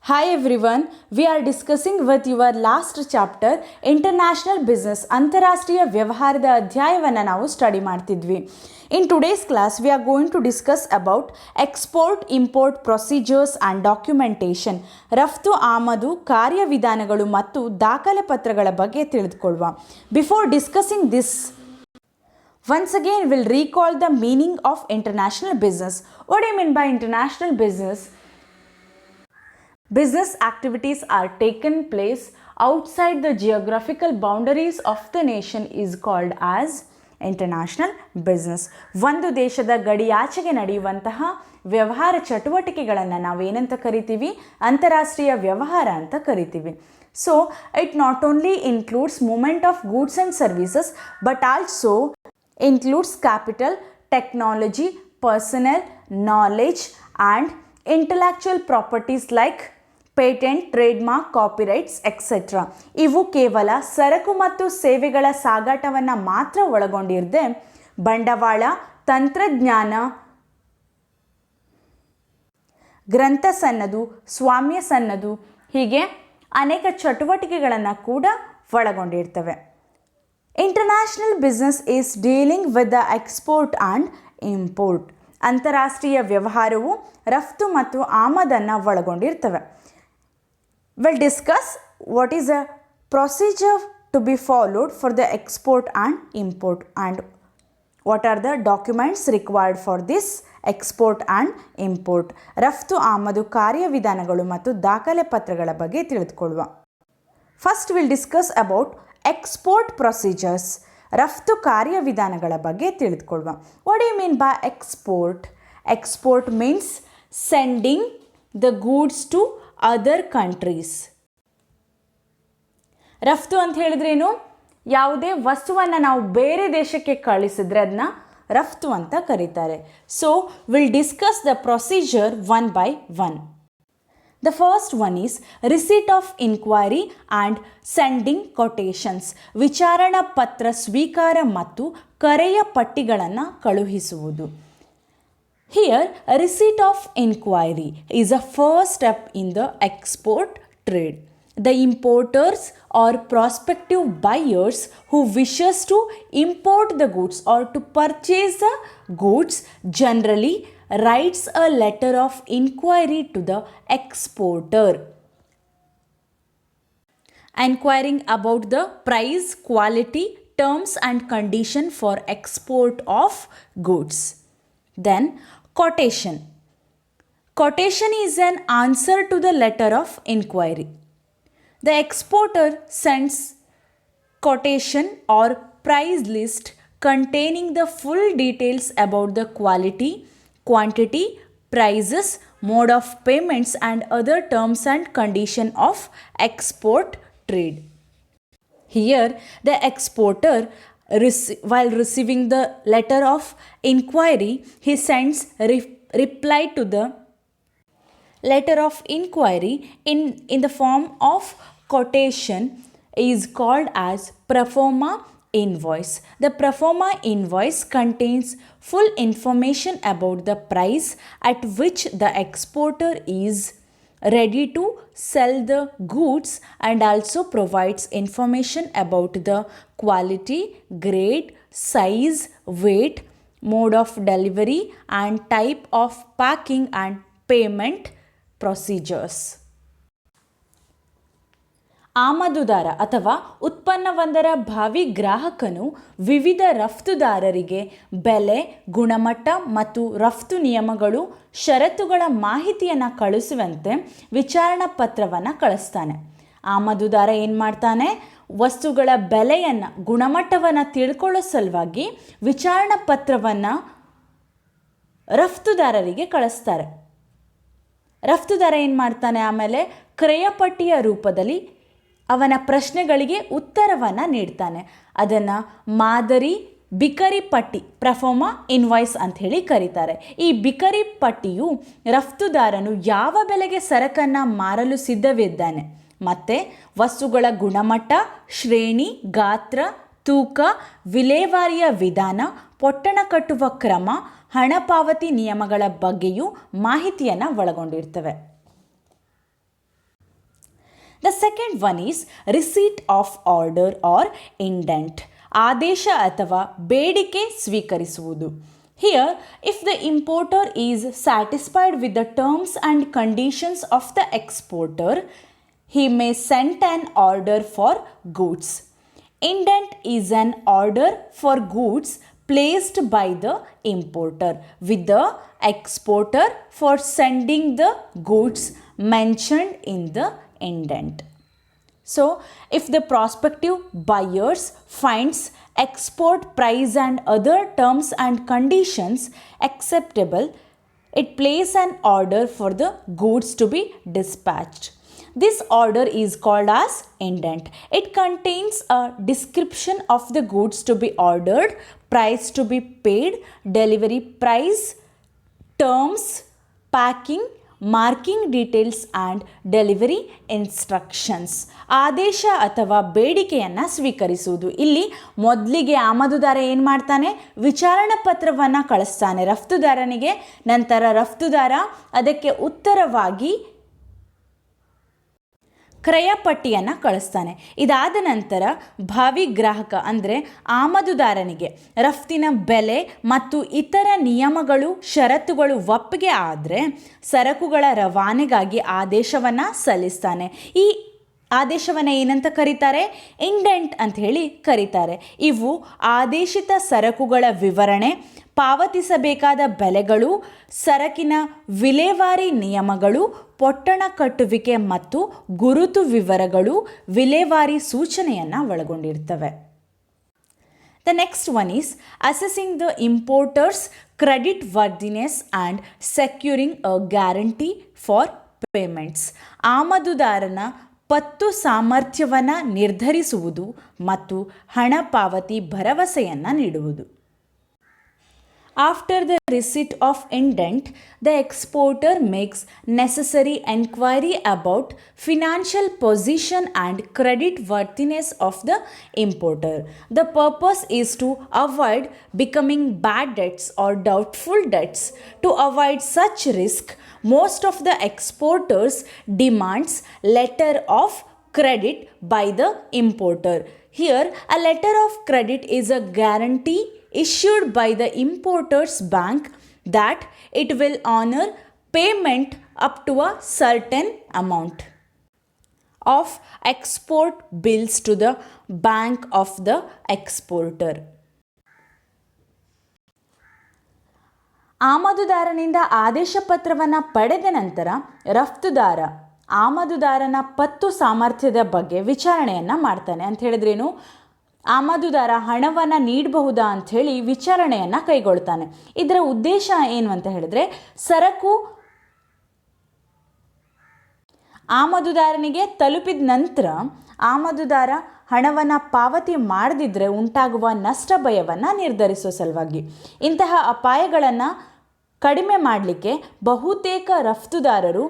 Hi everyone, we are discussing with your last chapter International Business ಅಂತಾರಾಷ್ಟ್ರೀಯ ವ್ಯವಹಾರದ ಅಧ್ಯಾಯವನ್ನು ನಾವು ಸ್ಟಡಿ ಮಾಡ್ತಿದ್ವಿ. In today's class we are going to discuss about export import procedures and documentation. ರಫ್ತು ಆಮದು ಕಾರ್ಯವಿಧಾನಗಳು ಮತ್ತು ದಾಖಲೆ ಪತ್ರಗಳ ಬಗ್ಗೆ ತಿಳಿದುಕೊಳ್ಳುವ. Before discussing this, once again we'll recall the meaning of international business. What do you mean by international business? Business activities are taken place outside the geographical boundaries of the nation is called as international business. ಒಂದು ದೇಶದ ಗಡಿಯಾಚೆಗೆ ನಡೆಯುವಂತಹ ವ್ಯವಹಾರ ಚಟುವಟಿಕೆಗಳನ್ನು ನಾವೇನಂತ ಕರಿತೀವಿ? ಅಂತಾರಾಷ್ಟ್ರೀಯ ವ್ಯವಹಾರ ಅಂತ ಕರಿತೀವಿ. So, it not only includes movement of goods and services but also includes capital, technology, personnel, knowledge and intellectual properties like patent, trademark, copyrights etcetera. ಇವು ಕೇವಲ ಸರಕು ಮತ್ತು ಸೇವೆಗಳ ಸಾಗಾಟವನ್ನು ಮಾತ್ರ ಒಳಗೊಂಡಿರದೆ ಬಂಡವಾಳ, ತಂತ್ರಜ್ಞಾನ, ಗ್ರಂಥ ಸನ್ನದು, ಸ್ವಾಮ್ಯ ಸನ್ನದು ಹೀಗೆ ಅನೇಕ ಚಟುವಟಿಕೆಗಳನ್ನು ಕೂಡ ಒಳಗೊಂಡಿರ್ತವೆ. International business is dealing with the export and import. ಅಂತಾರಾಷ್ಟ್ರೀಯ ವ್ಯವಹಾರವು ರಫ್ತು ಮತ್ತು ಆಮದನ್ನು ಒಳಗೊಂಡಿರ್ತವೆ. We'll discuss what is a procedure to be followed for the export and import and what are the documents required for this export and import. ರಫ್ತು ಆಮದು ಕಾರ್ಯವಿಧಾನಗಳು ಮತ್ತು ದಾಖಲೆ ಪತ್ರಗಳ ಬಗ್ಗೆ ತಿಳಿದುಕೊಳ್ಳುವ. First we'll discuss about export procedures. ರಫ್ತು ಕಾರ್ಯವಿಧಾನಗಳ ಬಗ್ಗೆ ತಿಳಿದುಕೊಳ್ಳುವ. What do you mean by export? Export means sending the goods to other countries. ರಫ್ತು ಅಂತ ಹೇಳಿದ್ರೇನು? ಯಾವುದೇ ವಸ್ತುವನ್ನು ನಾವು ಬೇರೆ ದೇಶಕ್ಕೆ ಕಳಿಸಿದ್ರೆ ಅದನ್ನ ರಫ್ತು ಅಂತ ಕರೀತಾರೆ. So will discuss the procedure one by one. The first one is receipt of inquiry and sending quotations. ವಿಚಾರಣಾ ಪತ್ರ ಸ್ವೀಕಾರ ಮತ್ತು ಕರೆಯ ಪಟ್ಟಿಗಳನ್ನು ಕಳುಹಿಸುವುದು. Here, a receipt of inquiry is a first step in the export trade. The importers or prospective buyers who wishes to import the goods or to purchase the goods generally writes a letter of inquiry to the exporter, inquiring about the price, quality, terms and condition for export of goods. Then quotation. Quotation is an answer to the letter of inquiry. The exporter sends quotation or price list containing the full details about the quality, quantity, prices, mode of payments and other terms and condition of export trade. Here the exporter while receiving the letter of inquiry, he sends reply to the letter of inquiry in the form of quotation is called as pro forma invoice. The pro forma invoice contains full information about the price at which the exporter is ready to sell the goods and also provides information about the quality, grade, size, weight, mode of delivery and type of packing and payment procedures. ಆಮದುದಾರ ಅಥವಾ ಉತ್ಪನ್ನವೊಂದರ ಭಾವಿ ಗ್ರಾಹಕನು ವಿವಿಧ ರಫ್ತುದಾರರಿಗೆ ಬೆಲೆ, ಗುಣಮಟ್ಟ ಮತ್ತು ರಫ್ತು ನಿಯಮಗಳು, ಷರತ್ತುಗಳ ಮಾಹಿತಿಯನ್ನು ಕಳಿಸುವಂತೆ ವಿಚಾರಣಾ ಪತ್ರವನ್ನು ಕಳಿಸ್ತಾನೆ. ಆಮದುದಾರ ಏನು ಮಾಡ್ತಾನೆ? ವಸ್ತುಗಳ ಬೆಲೆಯನ್ನು, ಗುಣಮಟ್ಟವನ್ನು ತಿಳ್ಕೊಳ್ಳೋ ಸಲುವಾಗಿ ವಿಚಾರಣಾ ಪತ್ರವನ್ನು ರಫ್ತುದಾರರಿಗೆ ಕಳಿಸ್ತಾರೆ. ರಫ್ತುದಾರ ಏನು ಮಾಡ್ತಾನೆ? ಆಮೇಲೆ ಕ್ರಯಪಟ್ಟಿಯ ರೂಪದಲ್ಲಿ ಅವನ ಪ್ರಶ್ನೆಗಳಿಗೆ ಉತ್ತರವನ್ನು ನೀಡ್ತಾನೆ. ಅದನ್ನು ಮಾದರಿ ಬಿಕರಿ ಪಟ್ಟಿ, ಪ್ರಫೋಮಾ ಇನ್ವಾಯ್ಸ್ ಅಂಥೇಳಿ ಕರೀತಾರೆ. ಈ ಬಿಕರಿ ಪಟ್ಟಿಯು ರಫ್ತುದಾರನು ಯಾವ ಬೆಲೆಗೆ ಸರಕನ್ನು ಮಾರಲು ಸಿದ್ಧವಿದ್ದಾನೆ ಮತ್ತು ವಸ್ತುಗಳ ಗುಣಮಟ್ಟ, ಶ್ರೇಣಿ, ಗಾತ್ರ, ತೂಕ, ವಿಲೇವಾರಿಯ ವಿಧಾನ, ಪೊಟ್ಟಣ ಕಟ್ಟುವ ಕ್ರಮ, ಹಣ ಪಾವತಿ ನಿಯಮಗಳ ಬಗ್ಗೆಯೂ ಮಾಹಿತಿಯನ್ನು ಒಳಗೊಂಡಿರ್ತವೆ. The second one is receipt of order or indent. ಆದೇಶ ಅಥವಾ ಬೇಡಿಕೆ ಸ್ವೀಕರಿಸುವುದು. Here, if the importer is satisfied with the terms and conditions of the exporter, he may send an order for goods. Indent is an order for goods placed by the importer with the exporter for sending the goods mentioned in the indent. So, if the prospective buyers finds export price and other terms and conditions acceptable, it places an order for the goods to be dispatched. This order is called as indent. It contains a description of the goods to be ordered, price to be paid, delivery price, terms, packing, marking details and delivery instructions. ಆದೇಶ ಅಥವಾ ಬೇಡಿಕೆಯನ್ನು ಸ್ವೀಕರಿಸುವುದು. ಇಲ್ಲಿ ಮೊದಲಿಗೆ ಆಮದುದಾರ ಏನು ಮಾಡ್ತಾನೆ, ವಿಚಾರಣಾ ಪತ್ರವನ್ನು ಕಳಿಸ್ತಾನೆ ರಫ್ತುದಾರನಿಗೆ. ನಂತರ ರಫ್ತುದಾರ ಅದಕ್ಕೆ ಉತ್ತರವಾಗಿ ಕ್ರಯಪಟ್ಟಿಯನ್ನು ಕಳಿಸ್ತಾನೆ. ಇದಾದ ನಂತರ ಭಾವಿ ಗ್ರಾಹಕ ಅಂದರೆ ಆಮದುದಾರನಿಗೆ ರಫ್ತಿನ ಬೆಲೆ ಮತ್ತು ಇತರ ನಿಯಮಗಳು ಷರತ್ತುಗಳು ಒಪ್ಪಿಗೆ ಆದರೆ ಸರಕುಗಳ ರವಾನೆಗಾಗಿ ಆದೇಶವನ್ನು ಸಲ್ಲಿಸ್ತಾನೆ. ಈ ಆದೇಶವನ್ನು ಏನಂತ ಕರೀತಾರೆ, ಇಂಡೆಂಟ್ ಅಂತ ಹೇಳಿ ಕರೀತಾರೆ. ಇವು ಆದೇಶಿತ ಸರಕುಗಳ ವಿವರಣೆ, ಪಾವತಿಸಬೇಕಾದ ಬೆಲೆಗಳು, ಸರಕಿನ ವಿಲೇವಾರಿ ನಿಯಮಗಳು, ಪೊಟ್ಟಣ ಕಟ್ಟುವಿಕೆ ಮತ್ತು ಗುರುತು ವಿವರಗಳು, ವಿಲೇವಾರಿ ಸೂಚನೆಯನ್ನು ಒಳಗೊಂಡಿರ್ತವೆ. The next one is assessing the importer's credit worthiness and securing a guarantee for payments. ಆಮದುದಾರನ ಪತ್ತು ಸಾಮರ್ಥ್ಯವನ್ನು ನಿರ್ಧರಿಸುವುದು ಮತ್ತು ಹಣ ಪಾವತಿ ಭರವಸೆಯನ್ನು ನೀಡುವುದು. After the receipt of indent, the exporter makes necessary enquiry about financial position and credit worthiness of the importer. The purpose is to avoid becoming bad debts or doubtful debts. To avoid such risk, most of the exporters demands letter of credit by the importer. Here, a letter of credit is a guarantee issued by the importer's bank that it will honor payment up to a certain amount of export bills to the bank of the exporter. ಆಮದುದಾರನಿಂದ ಆದೇಶ ಪತ್ರವನ್ನು ಪಡೆದ ನಂತರ ರಫ್ತುದಾರ ಆಮದುದಾರನ ಪತ್ತು ಸಾಮರ್ಥ್ಯದ ಬಗ್ಗೆ ವಿಚಾರಣೆಯನ್ನು ಮಾಡ್ತಾನೆ. ಅಂತ ಹೇಳಿದ್ರೇನು, ಆಮದುದಾರ ಹಣವನ್ನು ನೀಡಬಹುದಾ ಅಂಥೇಳಿ ವಿಚಾರಣೆಯನ್ನು ಕೈಗೊಳ್ತಾನೆ. ಇದರ ಉದ್ದೇಶ ಏನು ಅಂತ ಹೇಳಿದ್ರೆ, ಸರಕು ಆಮದುದಾರನಿಗೆ ತಲುಪಿದ ನಂತರ ಆಮದುದಾರ ಹಣವನ್ನು ಪಾವತಿ ಮಾಡದಿದ್ದರೆ ಉಂಟಾಗುವ ನಷ್ಟ ಭಯವನ್ನು ನಿರ್ಧರಿಸುವ ಸಲುವಾಗಿ. ಇಂತಹ ಅಪಾಯಗಳನ್ನು ಕಡಿಮೆ ಮಾಡಲಿಕ್ಕೆ ಬಹುತೇಕ ರಫ್ತುದಾರರು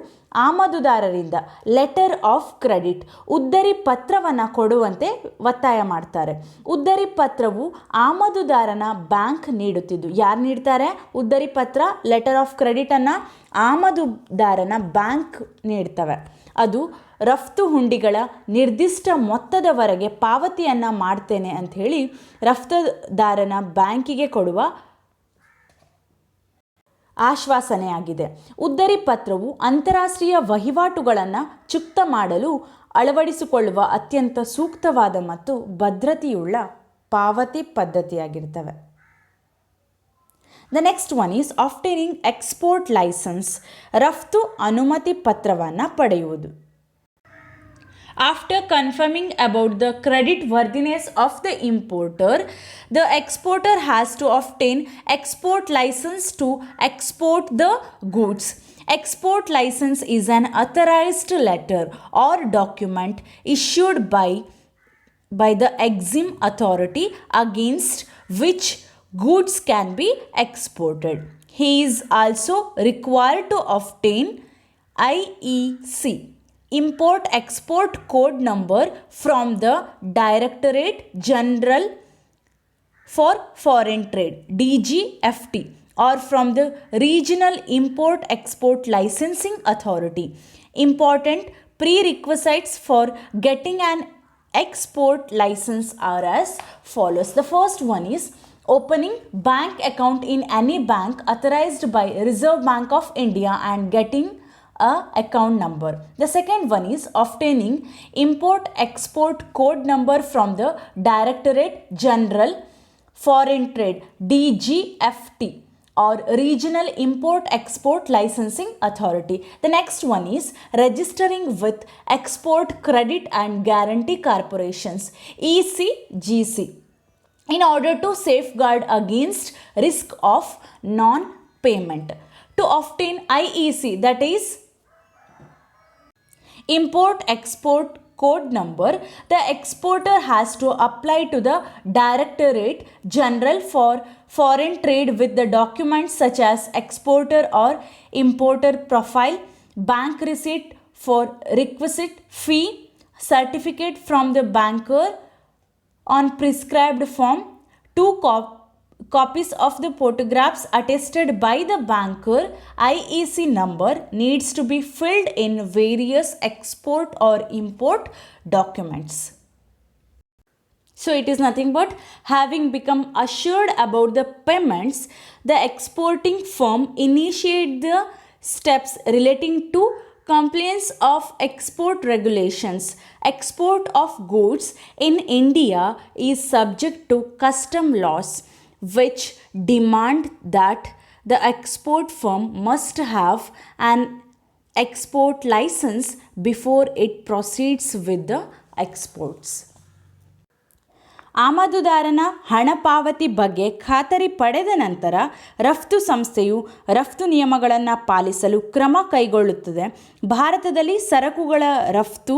ಆಮದುದಾರರಿಂದ ಲೆಟರ್ ಆಫ್ ಕ್ರೆಡಿಟ್ ಉದ್ದರಿ ಪತ್ರವನ್ನು ಕೊಡುವಂತೆ ಒತ್ತಾಯ ಮಾಡ್ತಾರೆ. ಉದ್ದರಿ ಪತ್ರವು ಆಮದುದಾರನ ಬ್ಯಾಂಕ್ ನೀಡುತ್ತಿದ್ದು, ಯಾರು ನೀಡ್ತಾರೆ ಉದ್ದರಿ ಪತ್ರ, ಲೆಟರ್ ಆಫ್ ಕ್ರೆಡಿಟನ್ನು ಆಮದುದಾರನ ಬ್ಯಾಂಕ್ ನೀಡ್ತವೆ. ಅದು ರಫ್ತು ಹುಂಡಿಗಳ ನಿರ್ದಿಷ್ಟ ಮೊತ್ತದವರೆಗೆ ಪಾವತಿಯನ್ನು ಮಾಡ್ತೇನೆ ಅಂಥೇಳಿ ರಫ್ತುದಾರನ ಬ್ಯಾಂಕಿಗೆ ಕೊಡುವ ಆಶ್ವಾಸನೆಯಾಗಿದೆ. ಉದ್ದರಿ ಪತ್ರವು ಅಂತಾರಾಷ್ಟ್ರೀಯ ವಹಿವಾಟುಗಳನ್ನು ಚುಕ್ತ ಮಾಡಲು ಅಳವಡಿಸಿಕೊಳ್ಳುವ ಅತ್ಯಂತ ಸೂಕ್ತವಾದ ಮತ್ತು ಭದ್ರತೆಯುಳ್ಳ ಪಾವತಿ ಪದ್ಧತಿಯಾಗಿರ್ತವೆ. The next one is obtaining export license. ರಫ್ತು ಅನುಮತಿ ಪತ್ರವನ್ನು ಪಡೆಯುವುದು. After confirming about the credit worthiness of the importer, the exporter has to obtain export license to export the goods. Export license is an authorized letter or document issued by the EXIM authority against which goods can be exported. He is also required to obtain IEC Import-Export Code number from the Directorate General for Foreign Trade DGFT or from the Regional Import-Export Licensing Authority. Important prerequisites for getting an export license are as follows. The first one is opening bank account in any bank authorized by Reserve Bank of India and getting a account number. The second one is obtaining import export code number from the Directorate General Foreign Trade DGFT or Regional Import Export Licensing Authority. The next one is registering with Export Credit and Guarantee Corporations ECGC in order to safeguard against risk of non-payment. To obtain IEC, that is Import Export Code number, the exporter has to apply to the Directorate General for Foreign Trade with the documents such as exporter or importer profile, bank receipt for requisite fee, certificate from the banker on prescribed form, 2 copies of the photographs attested by the banker. IEC number needs to be filled in various export or import documents. So it is nothing but having become assured about the payments, the exporting firm initiate the steps relating to compliance of export regulations. Export of goods in India is subject to custom laws which demand that the export firm must have an export license before it proceeds with the exports. ಆಮದುದಾರನ ಹಣ ಪಾವತಿ ಬಗ್ಗೆ ಖಾತರಿ ಪಡೆದ ನಂತರ ರಫ್ತು ಸಂಸ್ಥೆಯು ರಫ್ತು ನಿಯಮಗಳನ್ನು ಪಾಲಿಸಲು ಕ್ರಮ ಕೈಗೊಳ್ಳುತ್ತದೆ. ಭಾರತದಲ್ಲಿ ಸರಕುಗಳ ರಫ್ತು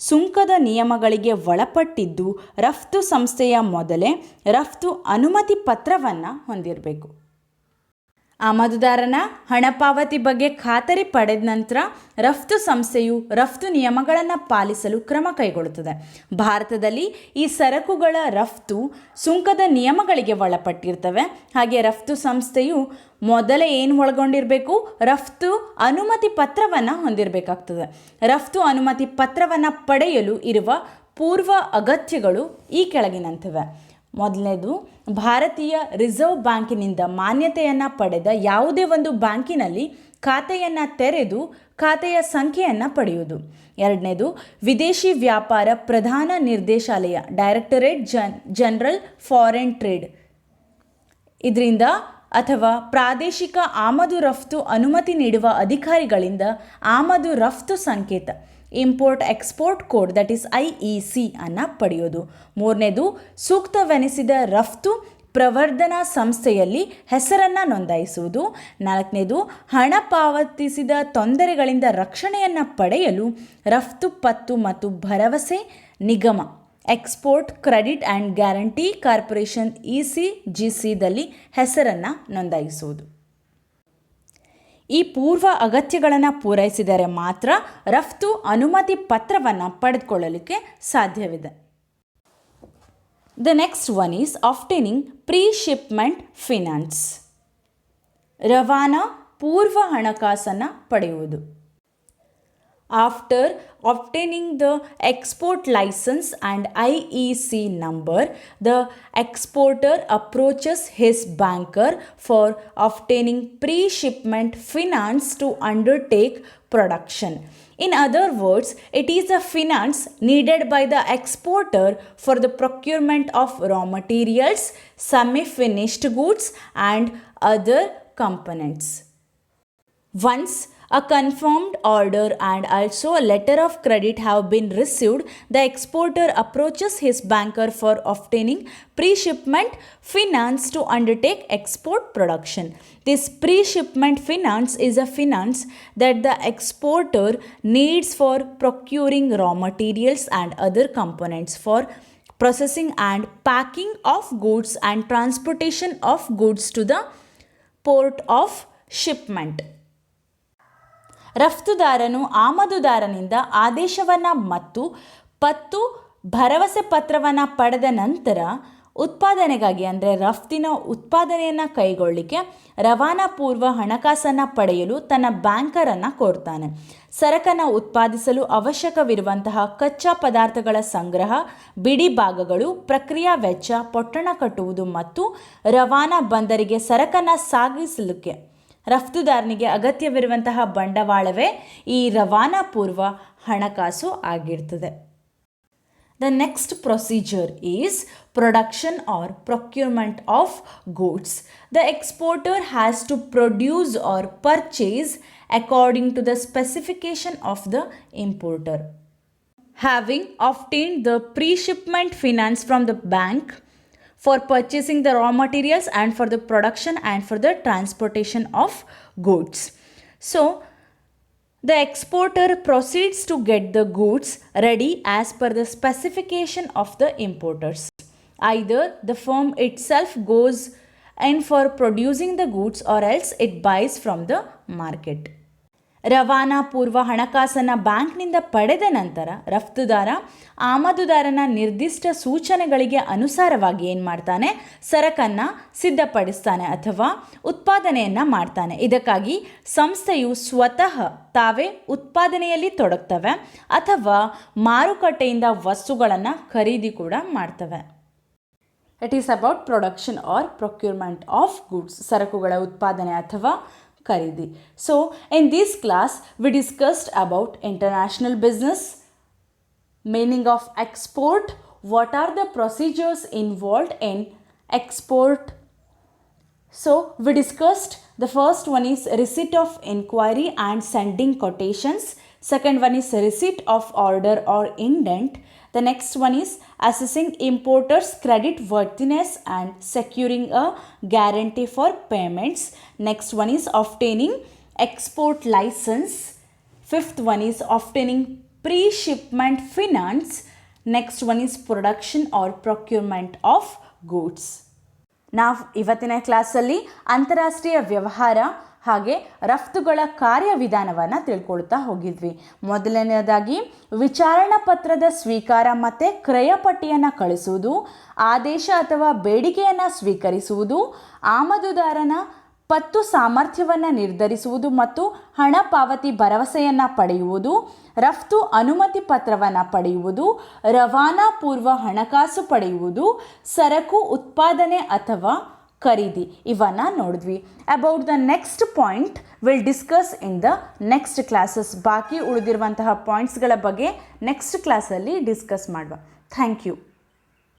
ಸುಂಕದ ನಿಯಮಗಳಿಗೆ ಒಳಪಟ್ಟಿದ್ದು ರಫ್ತು ಸಂಸ್ಥೆಯ ಮೊದಲೇ ರಫ್ತು ಅನುಮತಿ ಪತ್ರವನ್ನು ಹೊಂದಿರಬೇಕು. ಆಮದುದಾರನ ಹಣ ಪಾವತಿ ಬಗ್ಗೆ ಖಾತರಿ ಪಡೆದ ನಂತರ ರಫ್ತು ಸಂಸ್ಥೆಯು ರಫ್ತು ನಿಯಮಗಳನ್ನು ಪಾಲಿಸಲು ಕ್ರಮ ಕೈಗೊಳ್ಳುತ್ತದೆ. ಭಾರತದಲ್ಲಿ ಈ ಸರಕುಗಳ ರಫ್ತು ಸುಂಕದ ನಿಯಮಗಳಿಗೆ ಒಳಪಟ್ಟಿರ್ತವೆ. ಹಾಗೆ ರಫ್ತು ಸಂಸ್ಥೆಯು ಮೊದಲೇ ಏನು ಒಳಗೊಂಡಿರಬೇಕು? ರಫ್ತು ಅನುಮತಿ ಪತ್ರವನ್ನು ಹೊಂದಿರಬೇಕಾಗ್ತದೆ. ರಫ್ತು ಅನುಮತಿ ಪತ್ರವನ್ನು ಪಡೆಯಲು ಇರುವ ಪೂರ್ವ ಅಗತ್ಯಗಳು ಈ ಕೆಳಗಿನಂತಿವೆ. ಮೊದಲನೇದು, ಭಾರತೀಯ ರಿಸರ್ವ್ ಬ್ಯಾಂಕಿನಿಂದ ಮಾನ್ಯತೆಯನ್ನು ಪಡೆದ ಯಾವುದೇ ಒಂದು ಬ್ಯಾಂಕಿನಲ್ಲಿ ಖಾತೆಯನ್ನು ತೆರೆದು ಖಾತೆಯ ಸಂಖ್ಯೆಯನ್ನು ಪಡೆಯುವುದು. ಎರಡನೇದು, ವಿದೇಶಿ ವ್ಯಾಪಾರ ಪ್ರಧಾನ ನಿರ್ದೇಶಾಲಯ ಡೈರೆಕ್ಟರೇಟ್ ಜನರಲ್ ಫಾರಿನ್ ಟ್ರೇಡ್ ಇದರಿಂದ ಅಥವಾ ಪ್ರಾದೇಶಿಕ ಆಮದು ರಫ್ತು ಅನುಮತಿ ನೀಡುವ ಅಧಿಕಾರಿಗಳಿಂದ ಆಮದು ರಫ್ತು ಸಂಕೇತ import export code that is IEC ಅನ್ನು ಪಡೆಯೋದು. ಮೂರನೇದು, ಸೂಕ್ತವೆನಿಸಿದ ರಫ್ತು ಪ್ರವರ್ಧನಾ ಸಂಸ್ಥೆಯಲ್ಲಿ ಹೆಸರನ್ನು ನೋಂದಾಯಿಸುವುದು. ನಾಲ್ಕನೇದು, ಹಣ ಪಾವತಿಸಿದ ತೊಂದರೆಗಳಿಂದ ರಕ್ಷಣೆಯನ್ನು ಪಡೆಯಲು ರಫ್ತು ಪತ್ತು ಮತ್ತು ಭರವಸೆ ನಿಗಮ export credit and guarantee corporation ECGCದಲ್ಲಿ ಹೆಸರನ್ನು ನೋಂದಾಯಿಸುವುದು. ಈ ಪೂರ್ವ ಅಗತ್ಯಗಳನ್ನು ಪೂರೈಸಿದರೆ ಮಾತ್ರ ರಫ್ತು ಅನುಮತಿ ಪತ್ರವನ್ನು ಪಡೆದುಕೊಳ್ಳಲಿಕ್ಕೆ ಸಾಧ್ಯವಿದೆ. The next one is obtaining pre-shipment finance. ರವಾನಾ ಪೂರ್ವ ಹಣಕಾಸನ್ನು ಪಡೆಯುವುದು. After obtaining the export license and IEC number, the exporter approaches his banker for obtaining pre-shipment finance to undertake production. In other words, it is a finance needed by the exporter for the procurement of raw materials, semi-finished goods and other components. Once a confirmed order and also a letter of credit have been received, the exporter approaches his banker for obtaining pre-shipment finance to undertake export production. This pre-shipment finance is a finance that the exporter needs for procuring raw materials and other components for processing and packing of goods and transportation of goods to the port of shipment. ರಫ್ತುದಾರನು ಆಮದುದಾರನಿಂದ ಆದೇಶವನ್ನು ಮತ್ತು ಭರವಸೆ ಪತ್ರವನ್ನು ಪಡೆದ ನಂತರ ಉತ್ಪಾದನೆಗಾಗಿ ಅಂದರೆ ರಫ್ತಿನ ಉತ್ಪಾದನೆಯನ್ನು ಕೈಗೊಳ್ಳಲಿಕ್ಕೆ ರವಾನಾ ಪೂರ್ವ ಹಣಕಾಸನ್ನು ಪಡೆಯಲು ತನ್ನ ಬ್ಯಾಂಕರನ್ನು ಕೋರ್ತಾನೆ. ಸರಕನ್ನು ಉತ್ಪಾದಿಸಲು ಅವಶ್ಯಕವಿರುವಂತಹ ಕಚ್ಚಾ ಪದಾರ್ಥಗಳ ಸಂಗ್ರಹ, ಬಿಡಿ ಭಾಗಗಳು, ಪ್ರಕ್ರಿಯಾ ವೆಚ್ಚ, ಪೊಟ್ಟಣ ಕಟ್ಟುವುದು ಮತ್ತು ರವಾನಾ ಬಂದರಿಗೆ ಸರಕನ್ನು ಸಾಗಿಸಲಿಕ್ಕೆ ರಫ್ತುದಾರನಿಗೆ ಅಗತ್ಯವಿರುವಂತಹ ಬಂಡವಾಳವೇ ಈ ರವಾನಾ ಪೂರ್ವ ಹಣಕಾಸು ಆಗಿರ್ತದೆ. The next procedure is production or procurement of goods. The exporter has to produce or purchase according to the specification of the importer. Having obtained the pre-shipment finance from the bank for purchasing the raw materials and for the production and for the transportation of goods. So, the exporter proceeds to get the goods ready as per the specification of the importers. Either the firm itself goes in for producing the goods or else it buys from the market. ರವಾನಾ ಪೂರ್ವ ಹಣಕಾಸನ್ನು ಬ್ಯಾಂಕ್ನಿಂದ ಪಡೆದ ನಂತರ ರಫ್ತುದಾರ ಆಮದುದಾರನ ನಿರ್ದಿಷ್ಟ ಸೂಚನೆಗಳಿಗೆ ಅನುಸಾರವಾಗಿ ಏನು ಮಾಡ್ತಾನೆ, ಸರಕನ್ನು ಸಿದ್ಧಪಡಿಸ್ತಾನೆ ಅಥವಾ ಉತ್ಪಾದನೆಯನ್ನು ಮಾಡ್ತಾನೆ. ಇದಕ್ಕಾಗಿ ಸಂಸ್ಥೆಯು ಸ್ವತಃ ತಾವೇ ಉತ್ಪಾದನೆಯಲ್ಲಿ ತೊಡಗ್ತವೆ ಅಥವಾ ಮಾರುಕಟ್ಟೆಯಿಂದ ವಸ್ತುಗಳನ್ನು ಖರೀದಿ ಕೂಡ ಮಾಡ್ತವೆ. It is about production or procurement of goods, ಸರಕುಗಳ ಉತ್ಪಾದನೆ ಅಥವಾ ಖರೀದಿ. So in this class we discussed about international business, meaning of export, what are the procedures involved in export. So we discussed the first one is receipt of inquiry and sending quotations. Second one is receipt of order or indent. The next one is assessing importers' credit worthiness and securing a guarantee for payments. Next one is obtaining export license. Fifth one is obtaining pre-shipment finance. Next one is production or procurement of goods. ನಾವು ಇವತ್ತಿನ ಕ್ಲಾಸಲ್ಲಿ ಅಂತಾರಾಷ್ಟ್ರೀಯ ವ್ಯವಹಾರ ಹಾಗೆ ರಫ್ತುಗಳ ಕಾರ್ಯವಿಧಾನವನ್ನು ತಿಳ್ಕೊಳ್ತಾ ಹೋಗಿದ್ವಿ. ಮೊದಲನೆಯದಾಗಿ ವಿಚಾರಣಾ ಪತ್ರದ ಸ್ವೀಕಾರ ಮತ್ತು ಕ್ರಯಪಟ್ಟಿಯನ್ನು ಕಳಿಸುವುದು, ಆದೇಶ ಅಥವಾ ಬೇಡಿಕೆಯನ್ನು ಸ್ವೀಕರಿಸುವುದು, ಆಮದುದಾರನ ಪತ್ತು ಸಾಮರ್ಥ್ಯವನ್ನು ನಿರ್ಧರಿಸುವುದು ಮತ್ತು ಹಣ ಪಾವತಿ ಭರವಸೆಯನ್ನು ಪಡೆಯುವುದು, ರಫ್ತು ಅನುಮತಿ ಪತ್ರವನ್ನು ಪಡೆಯುವುದು, ರವಾನಾ ಪೂರ್ವ ಹಣಕಾಸು ಪಡೆಯುವುದು, ಸರಕು ಉತ್ಪಾದನೆ ಅಥವಾ ಖರೀದಿ ಇವನ್ನು ನೋಡಿದ್ವಿ. About the next point will discuss in the next classes. ಬಾಕಿ ಉಳಿದಿರುವಂತಹ ಪಾಯಿಂಟ್ಸ್ಗಳ ಬಗ್ಗೆ ನೆಕ್ಸ್ಟ್ ಕ್ಲಾಸಲ್ಲಿ ಡಿಸ್ಕಸ್ ಮಾಡುವ. Thank you.